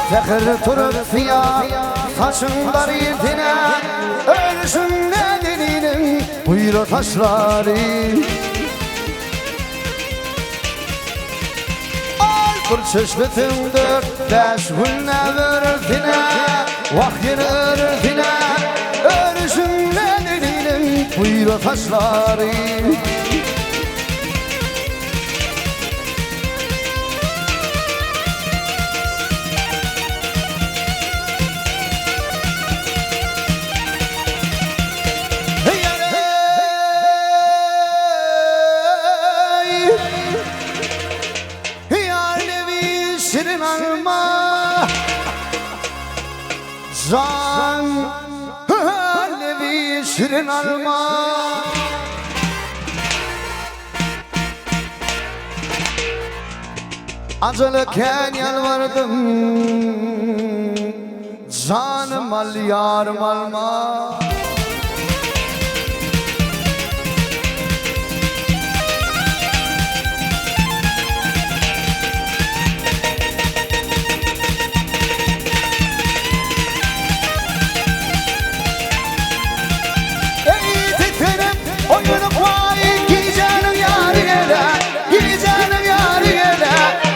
Tekir turup fiyat saçınlar yirtine ölüşün nedeninin buyru taşları bir çeşmetin dört beş günne verirtine vaktin örtine ölüşün nedeninin buyru taşları Şirin alma can Levi şirin alma acılıken yalvardım canım al yarım alma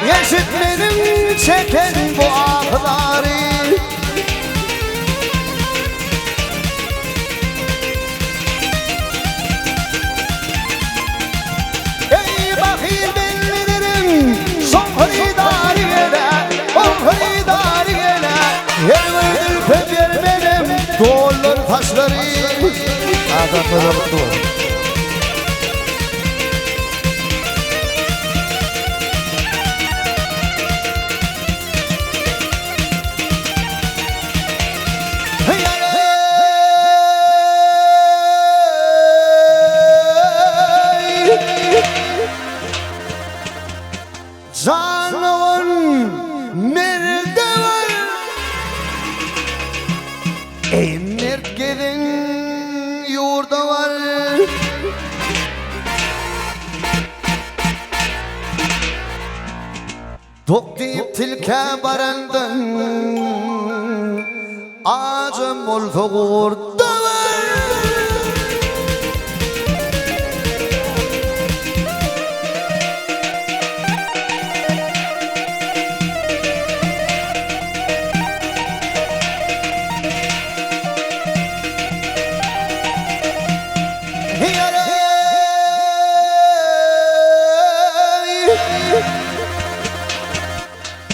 Yaşıtlarım çeken bu ahları Ey bakil bellilerim son hridariyle on hridariyle yer vardır pöper benim doğulur taşları Adamlara mutlu Canavın nerede var? Ey mert gelin yurda var Tok deyip tilke barandın Acım ol toğurda var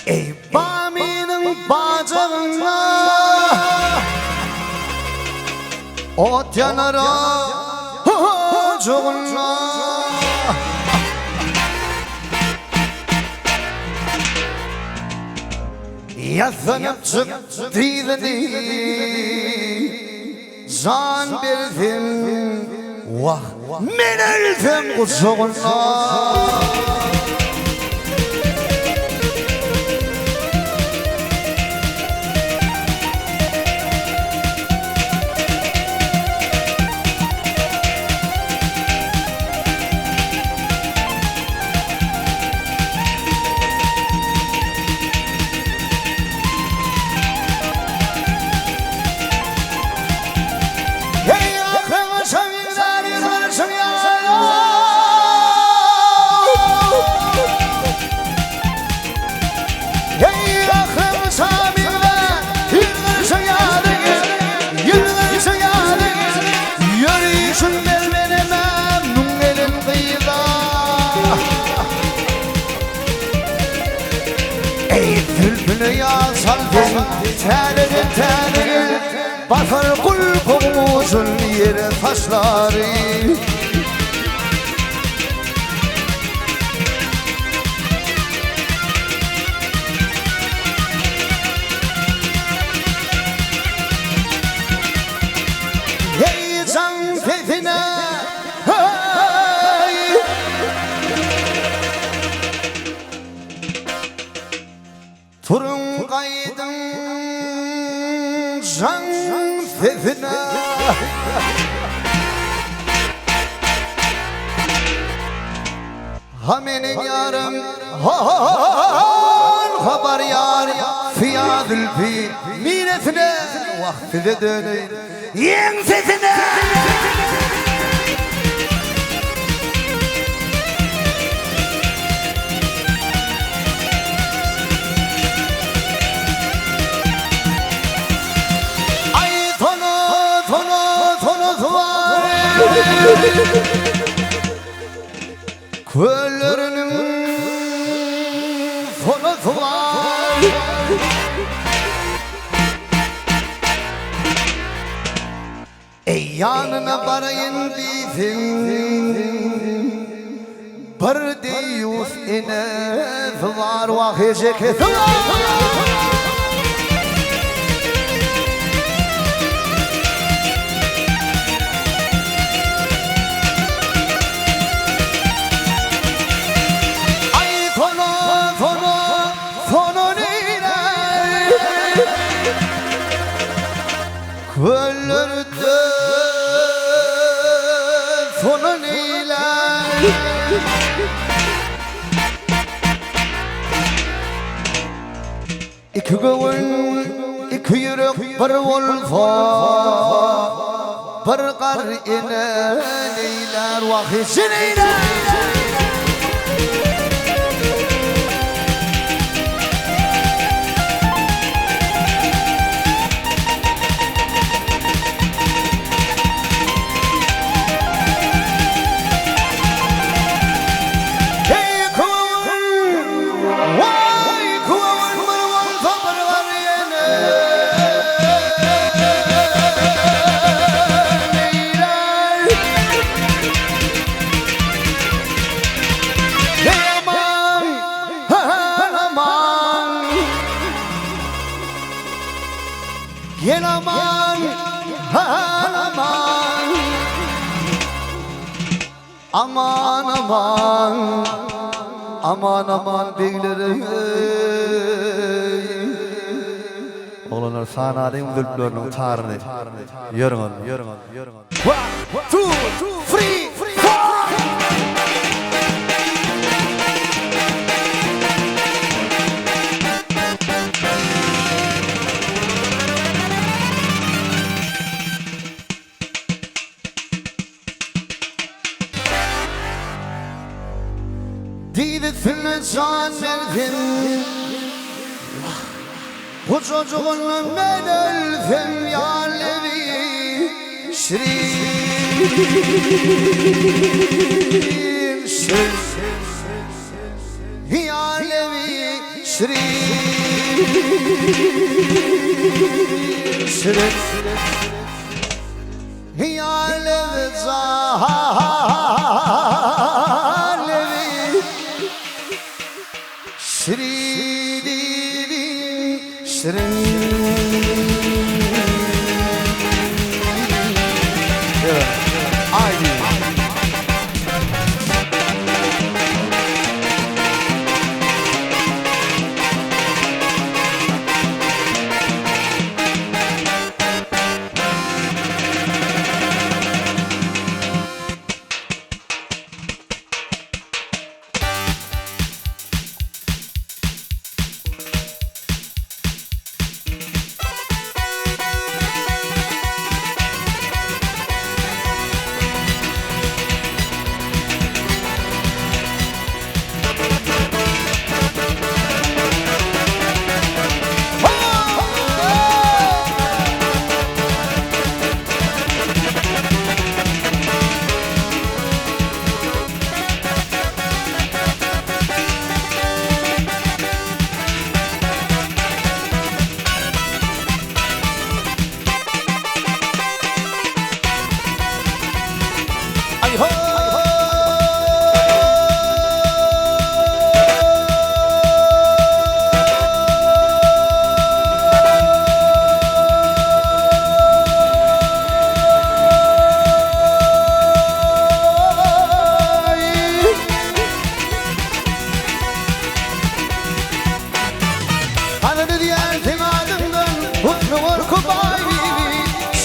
Ey Bami'nin bacağına ot yanar ocağına Yatlanıp çıktıydı can verdim Vah men öldüm kucağına Dünya saldım terinin Basar kulpumuzun yere taşları Hey can fethine hey Turun kaydın can fethine Hamenin yarım haber yar fiyadül fi minetine vaktide döneyim yen sesine. Ay tono var Köllerinin sonu var Ey yanına barayın bizim Bir deyus inez var Vahiceket var Köllerinde sonu neyler İki gönül, iki yürek bir olsa Bir kar iner neyler Vahişi neyler Gel aman, aman Aman aman Aman aman beylerim Oğlanlar sanadın zülplerinin tarını Yörün. 1, 2, 3, 4 Didesine can verdim Bu çocuğunla ben ölsem ya Levi Şirin Ya Levi Şirin Ya Levi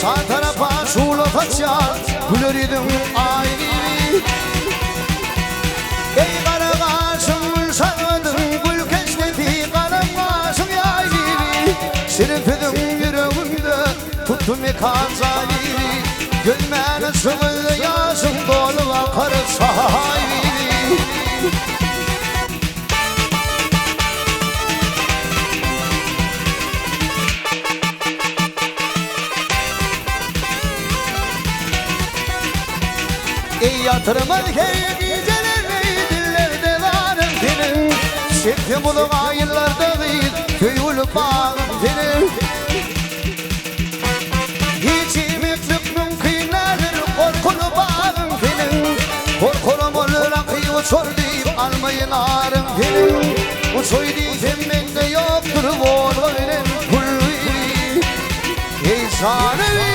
Sağ tarafa şula taşya Güleridim ayrı Ey kara tüm kazayı gülmen sıvı yazın dolu akar sahibi. Ey yatırımın geceler dillerde varım senin. Şekli bulu ayırlarda değil köylü bağım senin. İçimi tıklım kıynadır korkulu bağım senin. Korkulum olur akıyı uçur deyip almayın ağrım senin. Uçuy diyeceğim bende yoktur boğulun kullu. Ey sanırım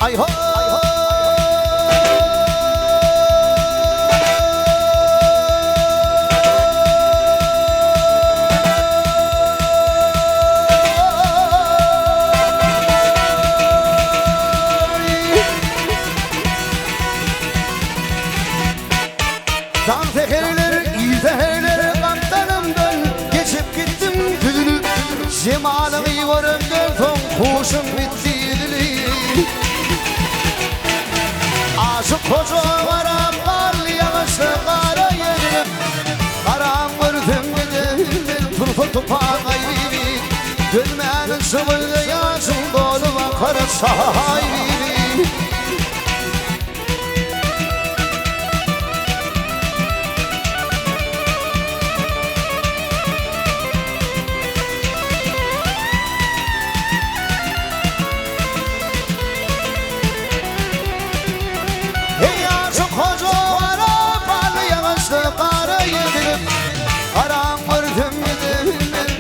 ay ho Dan tekerler, iyi tekerler kaptanımdan geçip gittim gülünü. Cemal'ı görümden son kuşum bitti dili. Aşık koca var kal yağışlı kara yedim. Karan gördüm dedim turpu tupan aybi. Gülmenin sıvı yaşım dolu akar sahibi.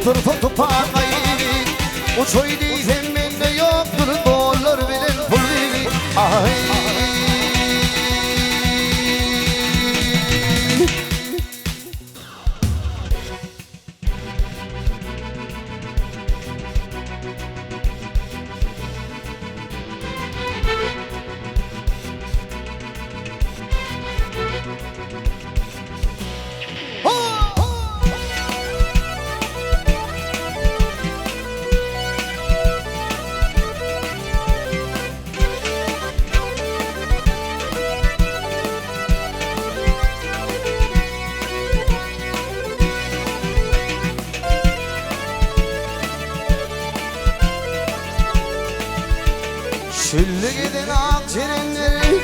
Turpu tupan aybi. Uçuy diyeceğim bende yoktur dolar bilen pul bibi. Ay Çüllü gidin akçerenleri,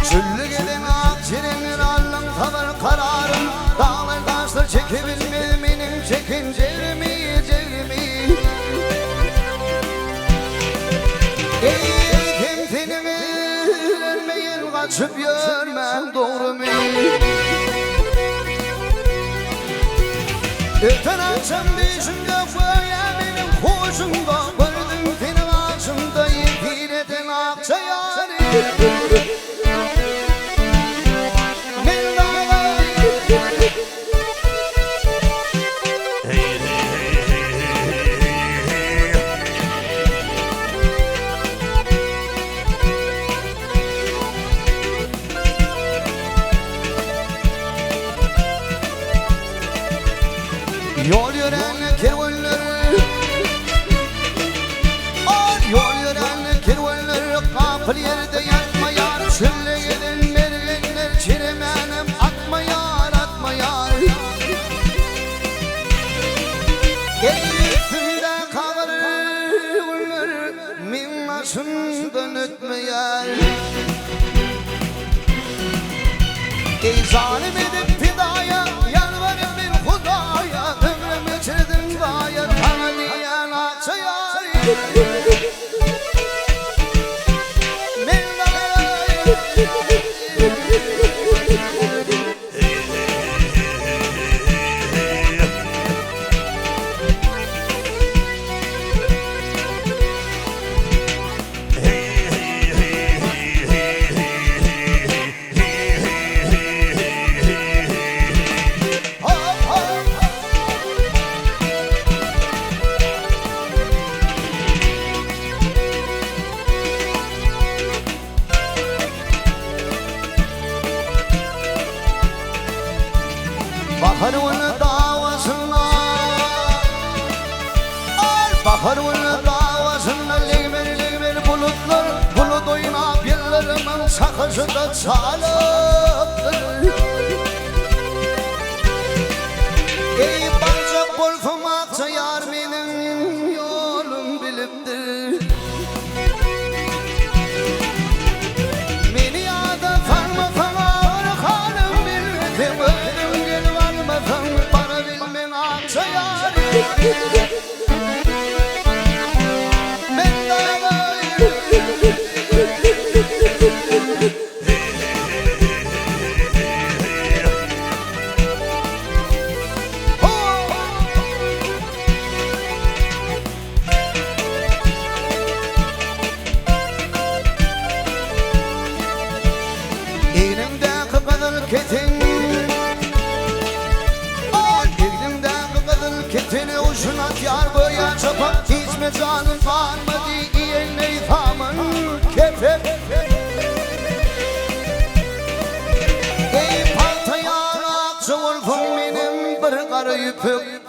çüllü gidin akçerenleri. Allah'ım tavır kararım, dağlar taşlar çekebilmem benim çekincerimi. Ey temtenimi vermeyin kaçıp görmem doğru mu? Öten akşam dişimde koya benim koşumda. Yol yören kervanlar, yol yören kervanlar kapı yerde yatmayar. Şöyle gidin mergenler çiremenim atmayar. Üstümde kalır bunlar minnaşından ötmeyer. Ey zalim edip fidaya yalvarım ben Hudaya. Ömrümü çirdim gaya tanı diyen akçayar. Baharın davasına Baharın davasına Legmer bulutlar Bulut oynap yerlerimin sakızında çalıptır Ey balcak golfum akça yar benim yolum biliptir Beni yada farma fana hanım bilmedim Öldüm gel varmadan bana bilmen akça yar Ben dağlayım Yar boya çapa hiç mi canın varmadı eline ithamın kefep Ey palta yarak çoğulfum benim bir karı yüpük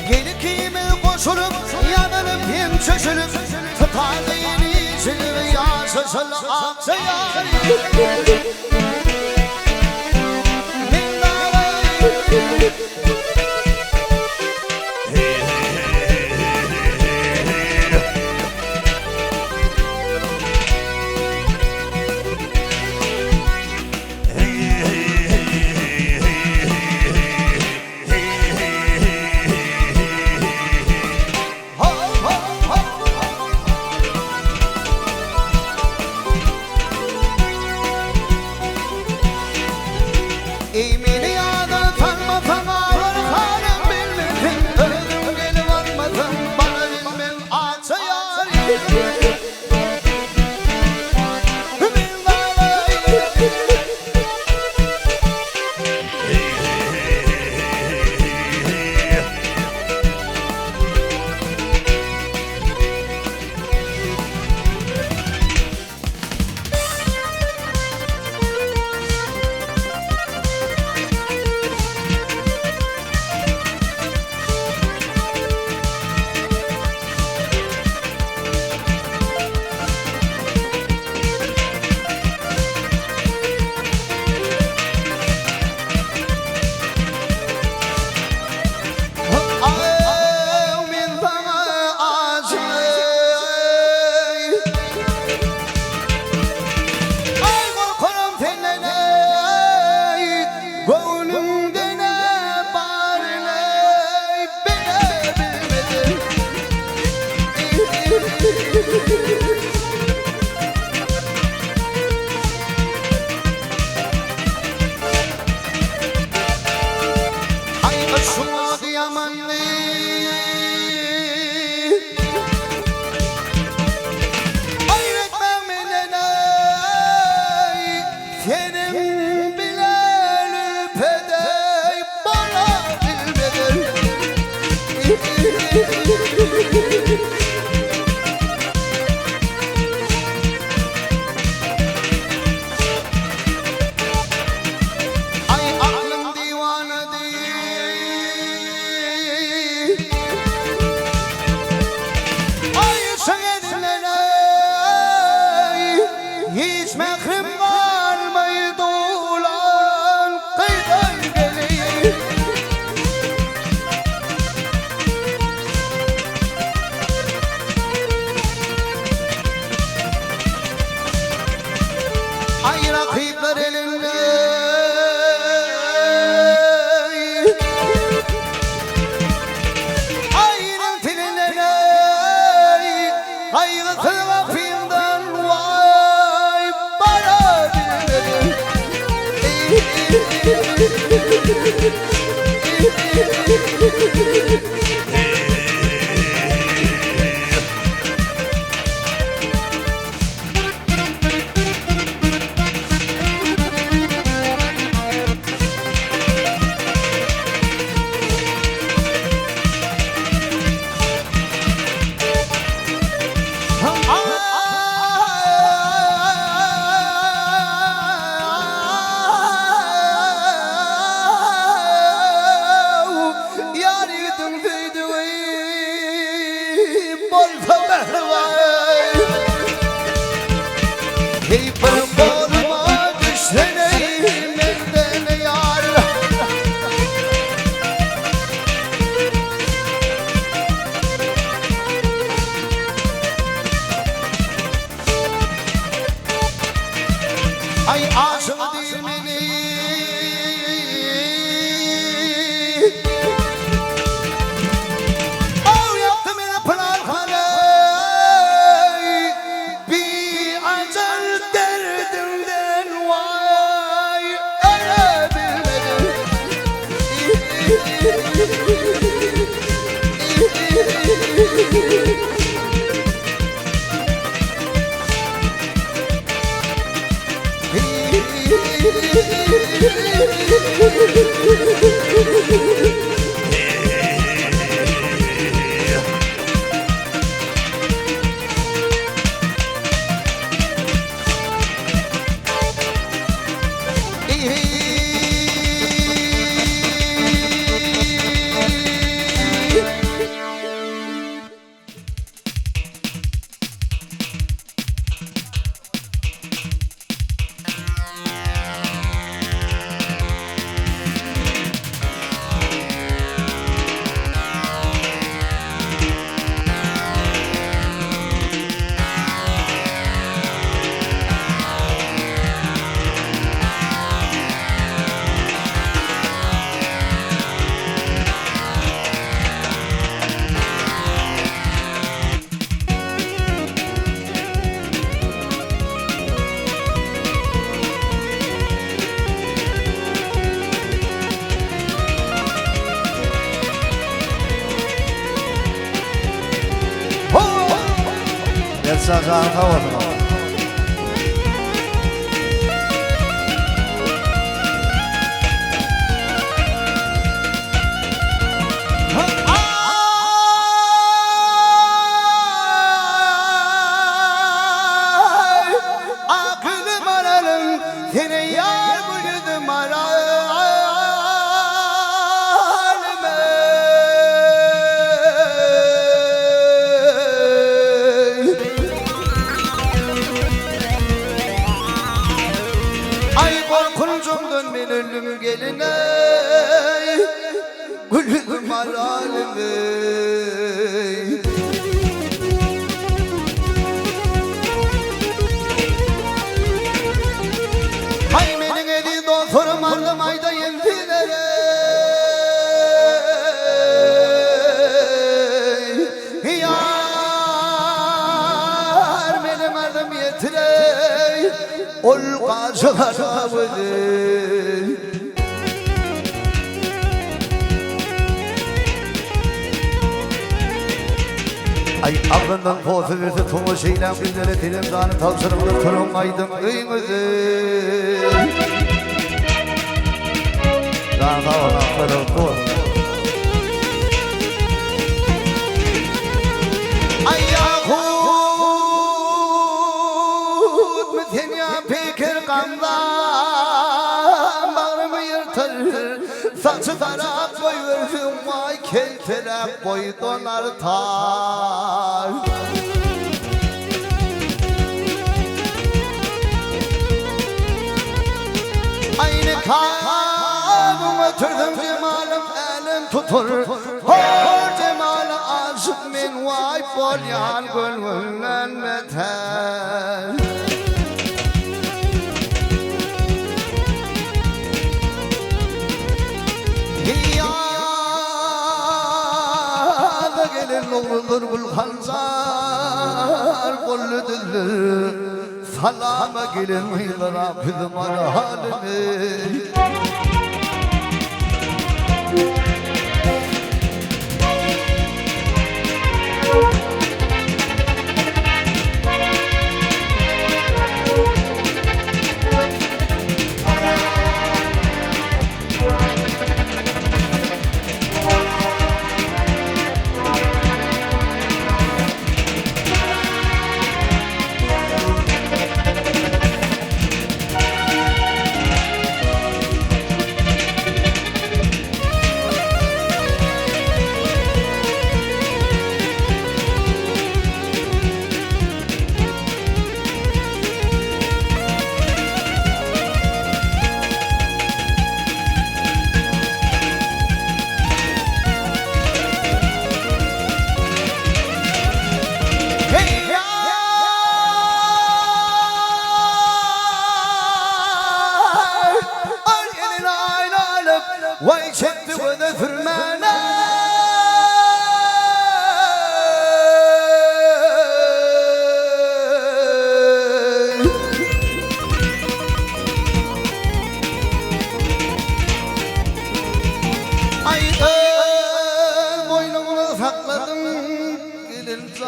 Geli kimi koşulup yanarım hem çöşülüp Tutardı yeni çılgı yaşasın akça yari 上上看我什么？Ölüm geline gülüm halalime hay menin edi dostum aldım ayda yendilere yar benim ardım yetire ol kaçılar ay aklından pozu verse tumu şeyle günleri dilimdanı tavsırımını kırılmaydım kıymızı daha havadan kırıldı ay yahut müthenya fikir kandan bağrımı yırtır saçı taraf koyverdim vay kelterek boy donar tar aynı kalbime türdüm cemalım elim tutur hor cemalı aşık min vay bolyan gönlümden beter gelin olur bul hanzar bolludur salama gelin mıylara bizim halimi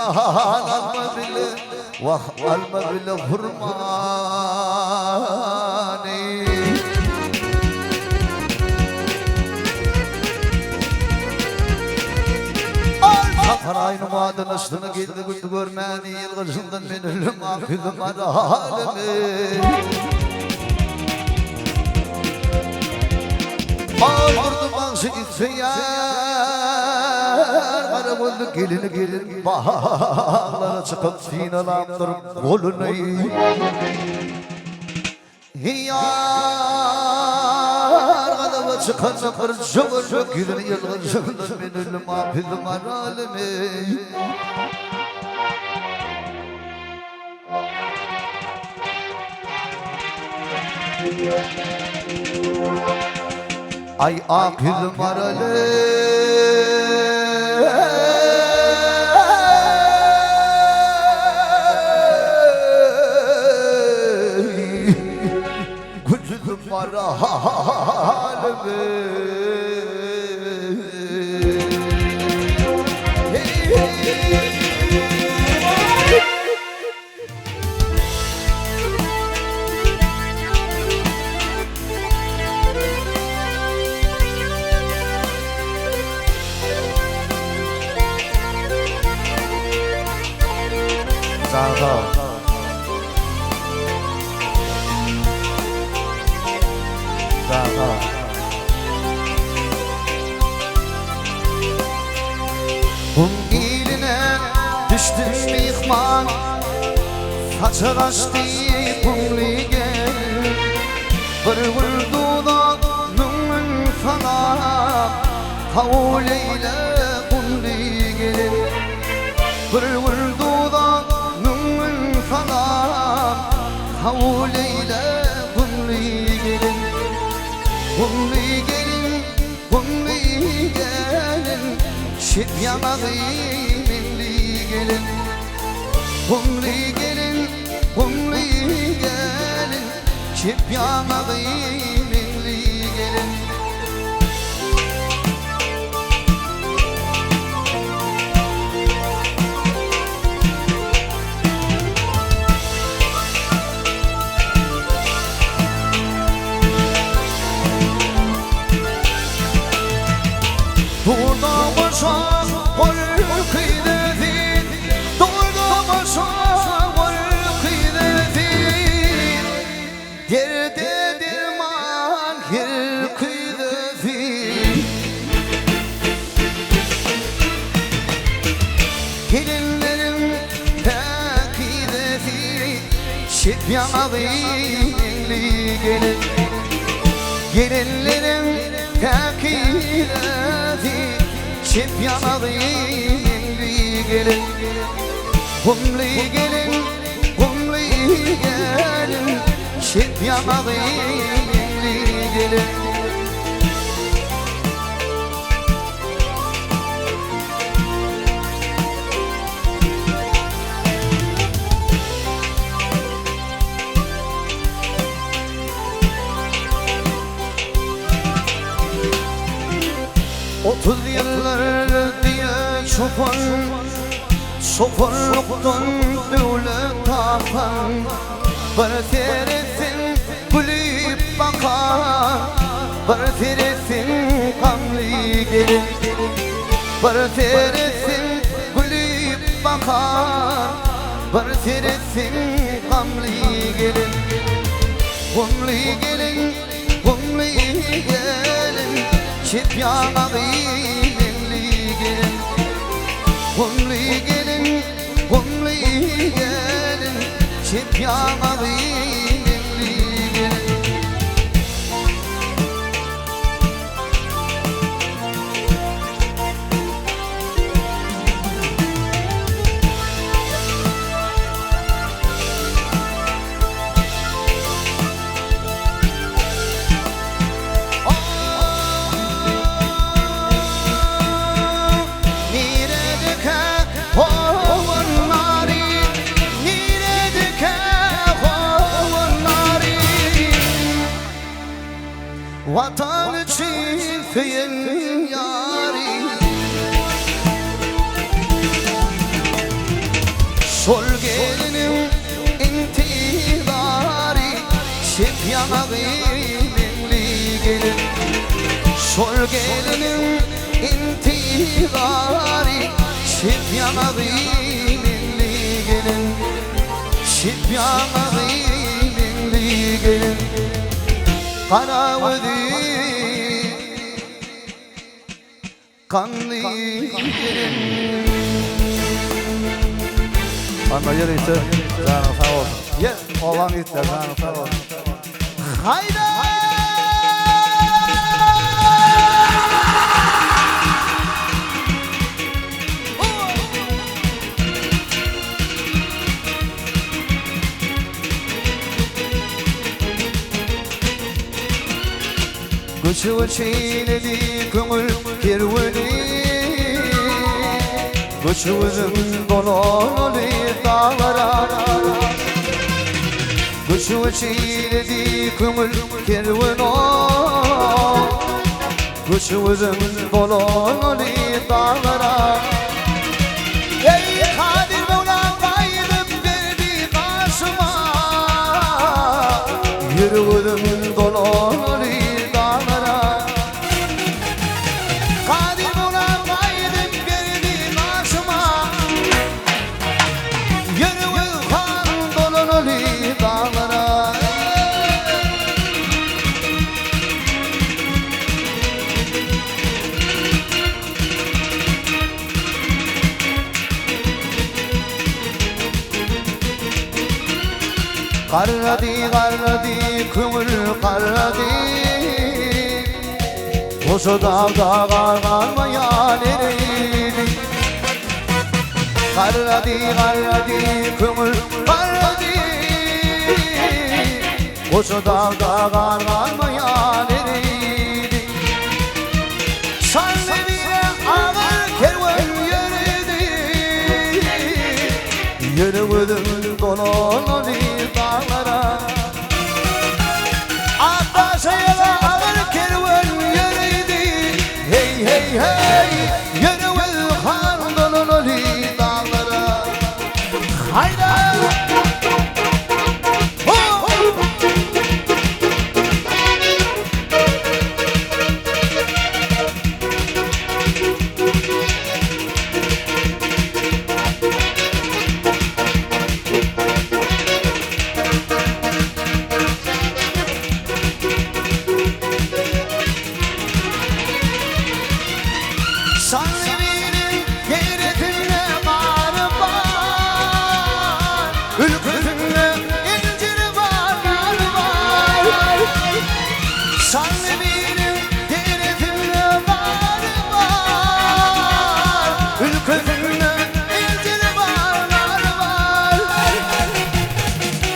alma bile vah alma bile hurmani Safarayın madın aştını geldi güldü görmeni yılgıcından ben ölüm akıdım ara halimi Ağırdım ağzı ihtiyar Kara bulduk gelin Bağlara çıkıp sinalandırım kolunu Yar kadava çıkarsa kırcıvır Gelin yılgıcından ben ölüm akıdım ara halimi Ay akıl maralı Gücüm maralı Kum iline düştüm mihman Saçı kaçtı kumlige Bir vurduda nümün sana Kavul eyle kumlige Bir vurduda nümün sana Kavul eyle kumlige Kumlige Şip yanağı minli gelin Kumli gelin Şip yanağı minli gelin Burada başa var kıymetin Burada başa var kıymetin Yerde derman yer kıymetin Gelinlerin takideti Şip yanağı inli gelin Gelinlerin takideti Şip yanağı inli gelin Kumli gelin Şip yanağı inli gelin Otuz yıllar diye çobanlıktan devlet tapan Bir teresin gülüp bakan Bir teresin kamli gelin Bir teresin gülüp bakan Bir teresin kamli gelin Kumli gelin Şip yanağı minli gelin Kumli gelin Şip yanağı minli gelin Vatan için feyen yari yanağıymenli gelin Sol gelinin intiharı Çift yanağıymenli gelin Çift yanağıymenli gelin Karavudi kanlı gelin Anna yer ise canı sağ olsun. Yer olan itler canı sağ olsun. Haydi! Göçü çiğnedi kömür kerveni Göçümüzün dolanalı dağlara Göçü çiğnedi kömür kerveni Göçümüzün dolanalı dağlara Ey Kadir Mevlam kaydım verdi karşıma Yürüdüm dolanalı Karladı kömür karladı Koca dağda kararmayan eriydi Karladı kömür karladı Koca dağda kararmayan eriydi Sallemine ağır kervan yürüdü Yürüdüm dolanalı dağlara Attaşayla ağır kervan yürüdü Hey hey hey Yürüdüm kan dolanalı dağlara Haydi! Salleminin geyretinde var Ülküsünde incir var Salleminin geyretinde var Ülküsünde incir var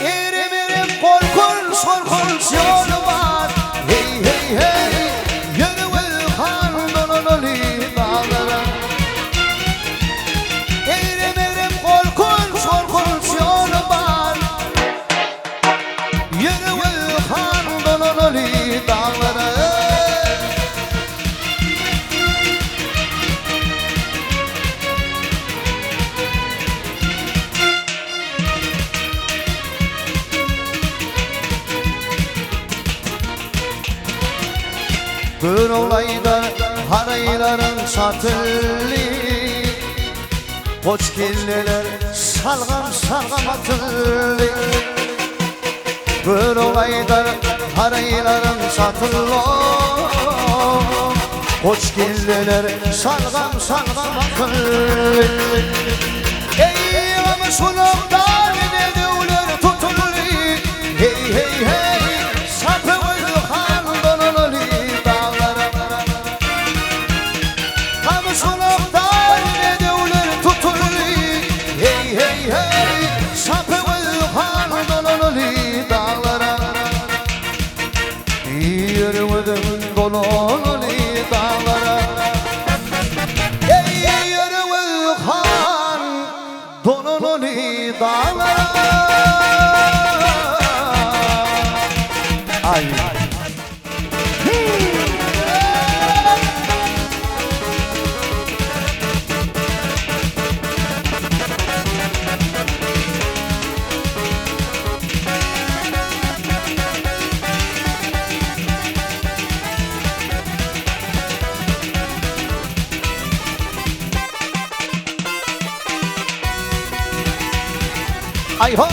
Erim erim korkunç yolu var Hey hey hey Yürüvel kan dolanalı dağlara Erim erim korkunç yolu var Yürüvel kan dolanalı dağlara Bir olayda harayların satıldı Koçgilleler salgam atıldı Bir olayda harayların satıldı Koçgilleler salgam atıldı Ey amışuluktan ne devler tutuldu Hey hey hey sapı kan dolanalı Kamışuluktan ne devler tutuldu Hey hey hey sapı kan dolanalı dağlara Yürüdüm dolanalı dağlara Ey yürüdüm kan dolanalı dağlara Ay Ay ho.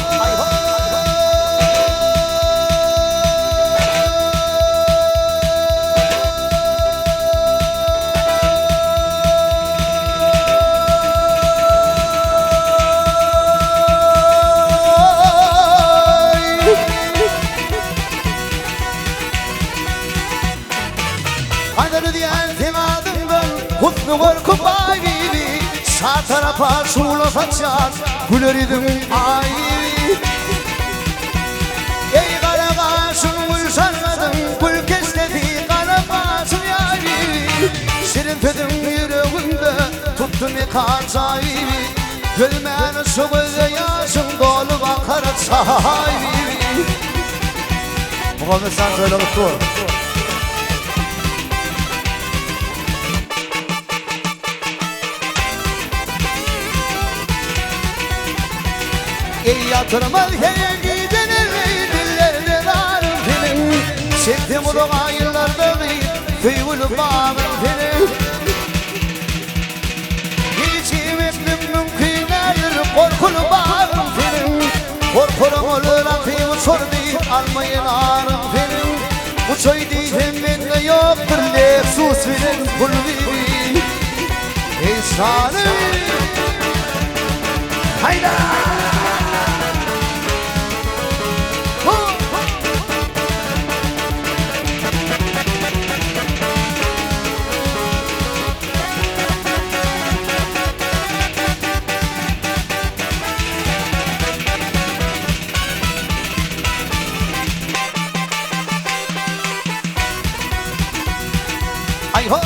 Kaynarı diyen temadından kutlu korku bayi sağ tarafa şuurla saçar güler idim ay. Ey kara kaşın gül sarmadın gül kesmedi kara kaşın yari. Şirin fedim yüreğimde tuttu ne kaçayı. Gülmen şu gözü yaşım dolu bakar çay. Muhammed sen söyle mutlu. Ey yatırmaz her gidenin dillerine varım senin. Çektim o doğa yıllarda tüyülü bağım senin. İçim ettim mümkün değil korkulu bağım senin. Korkurum olur atayım sor deyip almayın ağrım senin. Bu çay diyeceğim bende yoktur Lexus verin kulübü. Ey sanım hayda. Ay ho.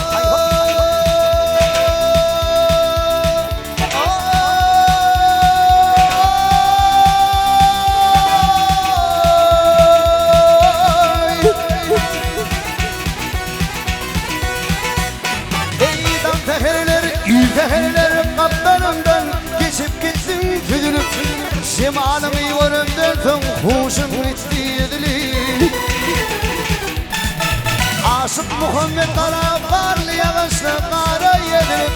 Ey dam teherler, teherler kaptanımdan geçip gittim tüdürüp. Şimalım yuvarımdan huşum gitti yedilir. Aşık Muhammed kara karlı yağışla kara yedirip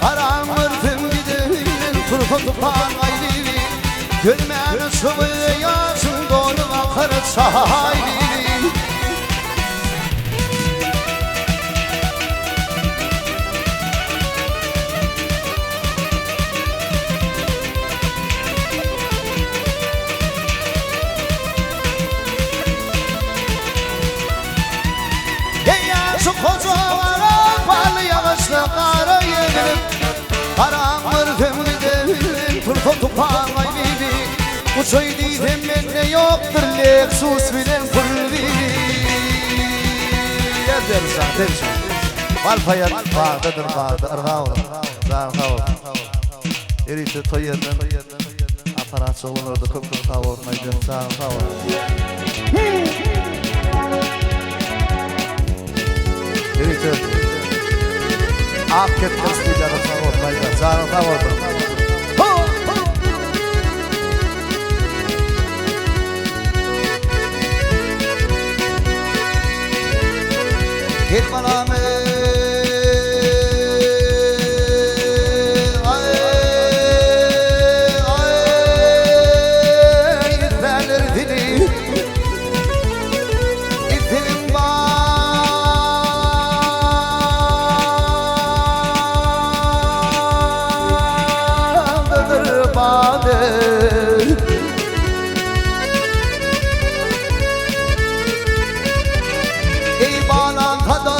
karanlıktım gidelim turpa tupan ayrı. Gülmeyen sıvı yaşın dolu akar sahaylı. Şu kocaman parlı yağışla kara yedim. Karanlıktım gidelim turpa tupan ayrı. Uçoy diydim bende yoktur Lexus bilen kulübü. Yerleri sen, dersen. Valpayat bağdadır bağda, ırğa olur. Zağın tavuk. Erişte toy yerden, aparat çoğulurdu, kıpkır tavuk, maydın, zağın tavuk. Erişte ak ketmez kuyuları tavuk, maydın, zağın tavuk. Gel bana me ay izlenir dili izlenim bağlıdır bağlı. Ey bağlantıda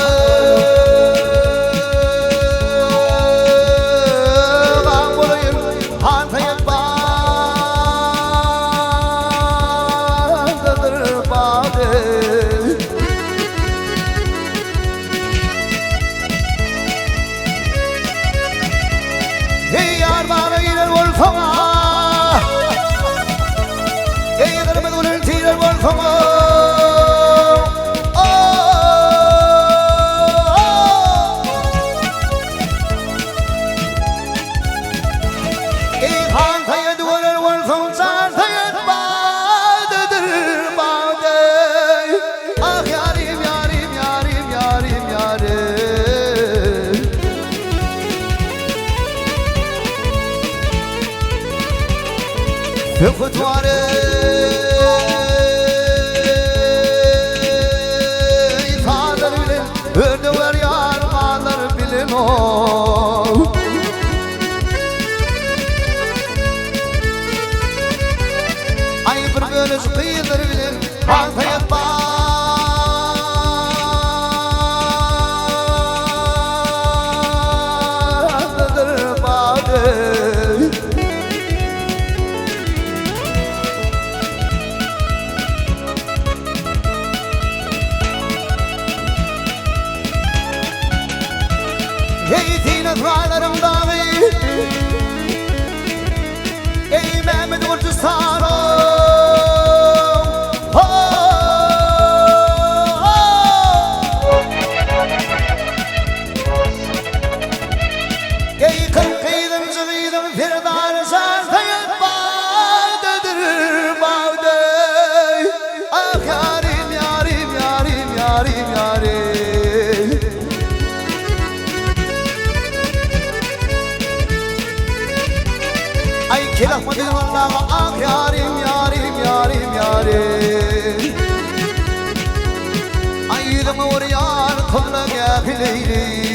Örde ver yarmanlar bilin o. Ay bir böyle kıyılır bilin Altayat bağlıdır bağlı. Ey Tine dağlarım dağı, ey Mehmet Gürcistan'ım. Ey kırkıydım zıvıydım firdan sartayım bağdadır bağda. Ah yarim yarim yarim yarim yarim. Ay kelahmadım Allah'a ah yarim yarim yarim yarim. Ay yüzüm uğrayan kumla gâfileyli.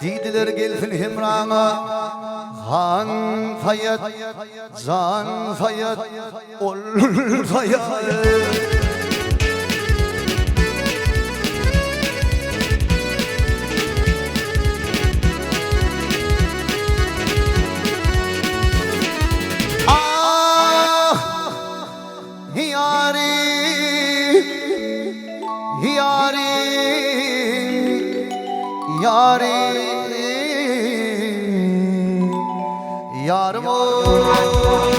Didiler gelsin himrana Han fayat Zan fayat Ol fayat Ah Hiyari Hiyari Yari Yarım o